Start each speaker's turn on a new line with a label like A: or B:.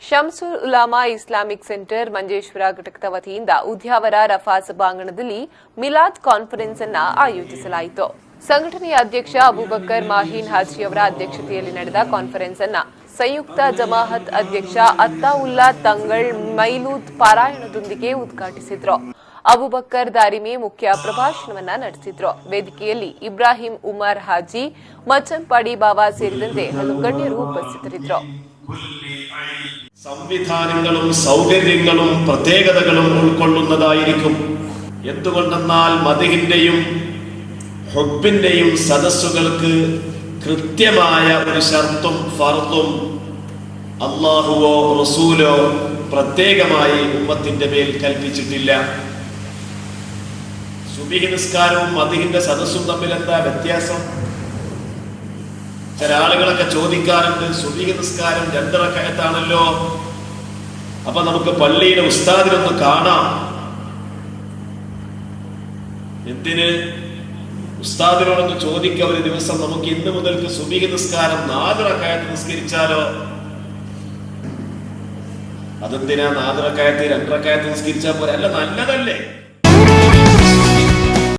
A: ಶಂಸುಲ್ Ulama Islamic centre Manjeshwar ಘಟಕದ ವತಿಯಿಂದ Udyavara Rafah ಸಭಾಂಗಣದಲ್ಲಿ ಮಿಲಾದ್ ಕಾನ್ಫರೆನ್ಸ್ ಅನ್ನು ಆಯೋಜಿಸಲಾಯಿತು. ಸಂಘಟನೆಯ ಅಧ್ಯಕ್ಷ ಅಬೂಬಕರ್ ಮಾಹೀನ್ ಹಾಜಿ ಅವರ ಅಧ್ಯಕ್ಷತೆಯಲ್ಲಿ ನಡೆದ ಕಾನ್ಫರೆನ್ಸ್ ಅನ್ನು ಸಂಯುಕ್ತ ಜಮಾಅತ್ ಅಧ್ಯಕ್ಷ ಅತ್ತಾವುಲ್ಲಾ ತಂಗಳ್ ಮೈಲೂದ್ ಪಾರಾಯಣದೊಂದಿಗೆ ಉದ್ಘಾಟಿಸಿದರು. ಅಬೂಬಕರ್ ದಾರಿಮಿ ಮುಖ್ಯ ಪ್ರಭಾಷಣವನ್ನ ನಡೆಸಿದ್ರು. ವೇದಿಕೆಯಲ್ಲಿ ಇಬ್ರಾಹಿಂ ಉಮರ್ ಹಾಜಿ, ಮಚ್ಚಂಪಾಡಿ ಬಾಬಾ ಸೇರಿದಂತೆ ಹಲವು ಗಣ್ಯರು ಉಪಸ್ಥಿತರಿದ್ದರು.
B: സംവിധാനങ്ങളും സൗകര്യങ്ങളും പ്രത്യേകതകളും ഉൾക്കൊള്ളുന്നതായിരിക്കും. എന്തുകൊണ്ടെന്നാൽ മദ്ഹിന്റെയും ഹുബ്ബിന്റെയും സദസ്സുകൾക്ക് കൃത്യമായ ഒരു ശർത്തും ഫർളും അല്ലാഹുവോ റസൂലോ പ്രത്യേകമായി ഉമ്മത്തിന്റെ മേൽ കൽപ്പിച്ചിട്ടില്ല. സുബ്ഹി നിസ്കാരവും മദ്ഹിന്റെ സദസ്സും തമ്മിൽ എന്താ വ്യത്യാസം? ചില ആളുകളൊക്കെ ചോദിക്കാറുണ്ട്, സുബ്ഹി നിസ്കാരം 2 റക്അത്താണല്ലോ, അപ്പൊ നമുക്ക് പള്ളിയിലെ ഉസ്താദിനൊന്ന് കാണാം. എന്തിന്? ഉസ്താദിനോടൊന്ന് ചോദിക്കുക, ഒരു ദിവസം നമുക്ക് ഇന്ന് മുതൽക്ക് സുബ്ഹി നിസ്കാരം 4 റക്അത്ത് നിസ്കരിച്ചാലോ? അതെന്തിനാ 4 റക്അത്ത് 2 റക്അത്ത് നിസ്കരിച്ചാൽ പോലെ? അല്ല, നല്ലതല്ലേ?